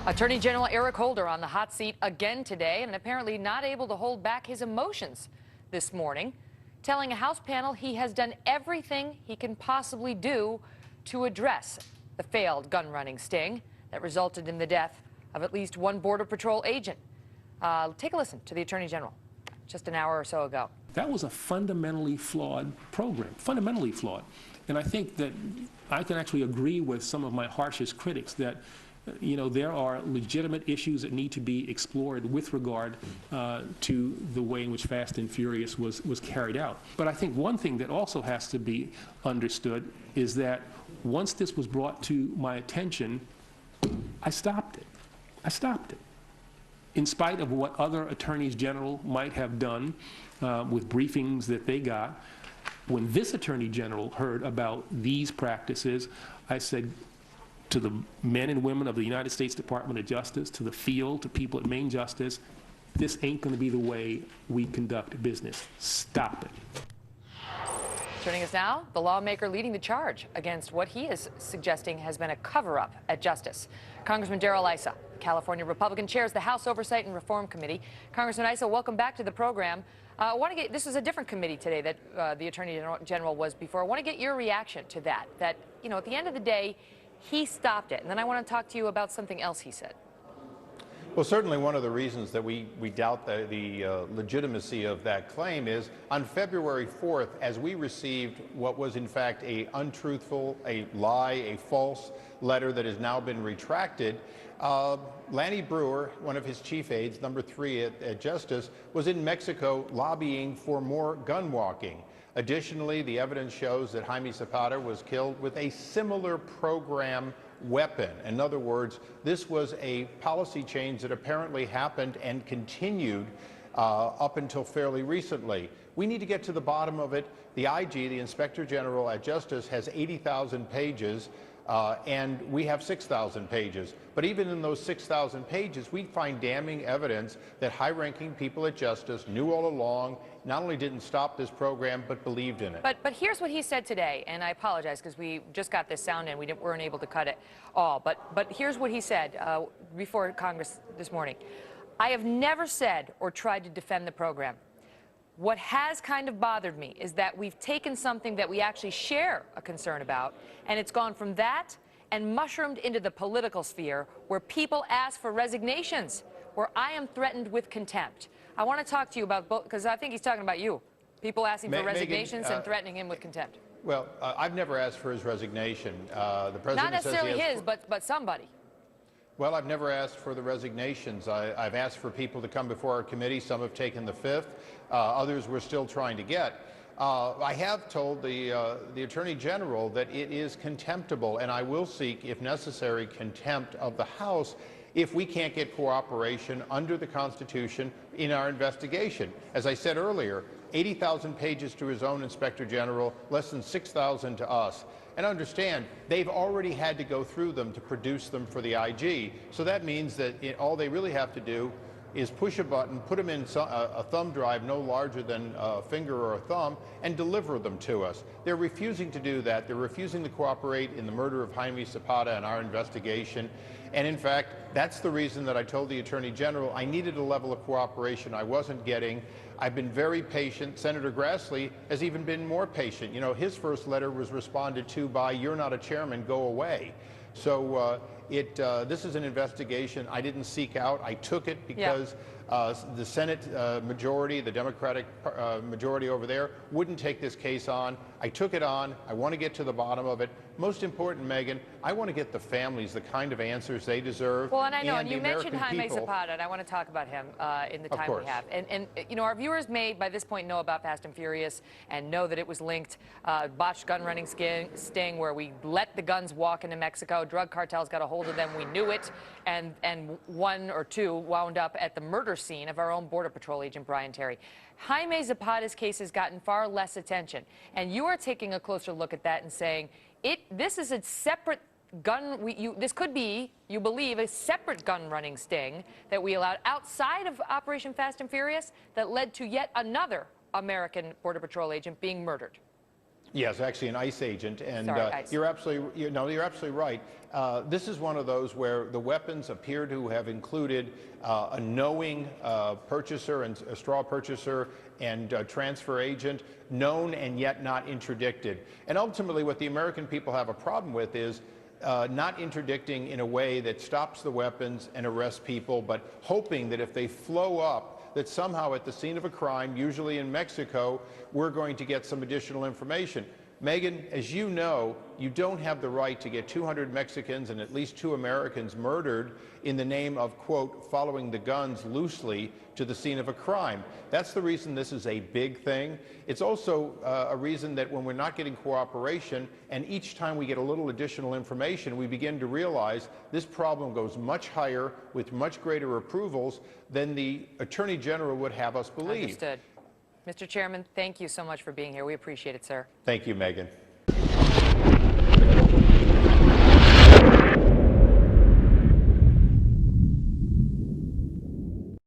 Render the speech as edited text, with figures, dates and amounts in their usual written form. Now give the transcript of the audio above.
Attorney General Eric Holder on the hot seat again today, and apparently not able to hold back his emotions this morning, telling a House panel he has done everything he can possibly do to address the failed gun-running sting that resulted in the death of at least one Border Patrol agent. Take a listen to the Attorney General just an hour or so ago. That was a fundamentally flawed program, fundamentally flawed. And I think that I can actually agree with some of my harshest critics that there are legitimate issues that need to be explored with regard to the way in which Fast and Furious was carried out. But I think one thing that also has to be understood is that once this was brought to my attention, I stopped it. I stopped it. In spite of what other attorneys general might have done with briefings that they got, when this attorney general heard about these practices, I said, to the men and women of the United States Department of Justice, to the field, to people at Main Justice, this ain't going to be the way we conduct business. Stop it. Joining us now, the lawmaker leading the charge against what he is suggesting has been a cover-up at Justice. Congressman Darrell Issa, California Republican, chairs the House Oversight and Reform Committee. Congressman Issa, welcome back to the program. This is a different committee today that the Attorney General was before. I want to get your reaction to that, at the end of the day, he stopped it. And then I want to talk to you about something else he said. Well, certainly one of the reasons that we doubt the legitimacy of that claim is on February 4th, as we received what was in fact a untruthful, a lie, a false letter that has now been retracted, Lanny Brewer, one of his chief aides, number 3 at Justice, was in Mexico lobbying for more gun walking. Additionally, the evidence shows that Jaime Zapata was killed with a similar program weapon. In other words, this was a policy change that apparently happened and continued up until fairly recently. We need to get to the bottom of it. The IG, the Inspector General at Justice, has 80,000 pages. And we have 6,000 pages. But even in those 6,000 pages, we find damning evidence that high-ranking people at Justice knew all along, not only didn't stop this program, but believed in it. But here's what he said today, and I apologize because we just got this sound in. We weren't able to cut it all. But here's what he said before Congress this morning. I have never said or tried to defend the program. What has kind of bothered me is that we've taken something that we actually share a concern about, and it's gone from that and mushroomed into the political sphere where people ask for resignations, where I am threatened with contempt. I want to talk to you about both, because I think he's talking about you. People asking for resignations and threatening him with contempt. Well, I've never asked for his resignation. The president Not necessarily his, but somebody. Well, I've never asked for the resignations. I've asked for people to come before our committee. Some have taken the 5th. Others we're still trying to get. I have told the Attorney General that it is contemptible, and I will seek, if necessary, contempt of the House if we can't get cooperation under the Constitution in our investigation. As I said earlier, 80,000 pages to his own Inspector General, less than 6,000 to us. And understand, they've already had to go through them to produce them for the IG. So that means that all they really have to do is push a button, put them in a thumb drive no larger than a finger or a thumb, and deliver them to us. They're refusing to do that. They're refusing to cooperate in the murder of Jaime Zapata and our investigation. And in fact, that's the reason that I told the Attorney General I needed a level of cooperation I wasn't getting. I've been very patient. Senator Grassley has even been more patient. His first letter was responded to by, "You're not a chairman, go away." So this is an investigation I didn't seek out. I took it because the Senate majority, the Democratic majority over there, wouldn't take this case on. I took it on. I want to get to the bottom of it. Most important, Megyn, I want to get the families the kind of answers they deserve. Well, and I know, and you mentioned Jaime Zapata, and I want to talk about him in the time we have. And our viewers may, by this point, know about Fast and Furious and know that it was linked, botched gun running sting where we let the guns walk into Mexico. Drug cartels got a hold of them. We knew it. And one or two wound up at the murder scene of our own Border Patrol agent, Brian Terry. Jaime Zapata's case has gotten far less attention. And you are taking a closer look at that and saying, this is a separate gun, this could be, you believe, a separate gun-running sting that we allowed outside of Operation Fast and Furious that led to yet another American Border Patrol agent being murdered. Yes, actually an ICE agent, and Sorry, ICE. you're absolutely right. This is one of those where the weapons appear to have included a knowing purchaser and a straw purchaser and transfer agent, known and yet not interdicted. And ultimately, what the American people have a problem with is not interdicting in a way that stops the weapons and arrests people, but hoping that if they flow up, that somehow at the scene of a crime, usually in Mexico, we're going to get some additional information. Megyn, as you know, you don't have the right to get 200 Mexicans and at least 2 Americans murdered in the name of, quote, following the guns loosely to the scene of a crime. That's the reason this is a big thing. It's also a reason that when we're not getting cooperation, and each time we get a little additional information, we begin to realize this problem goes much higher with much greater approvals than the Attorney General would have us believe. Understood. Mr. Chairman, thank you so much for being here. We appreciate it, sir. Thank you, Megyn.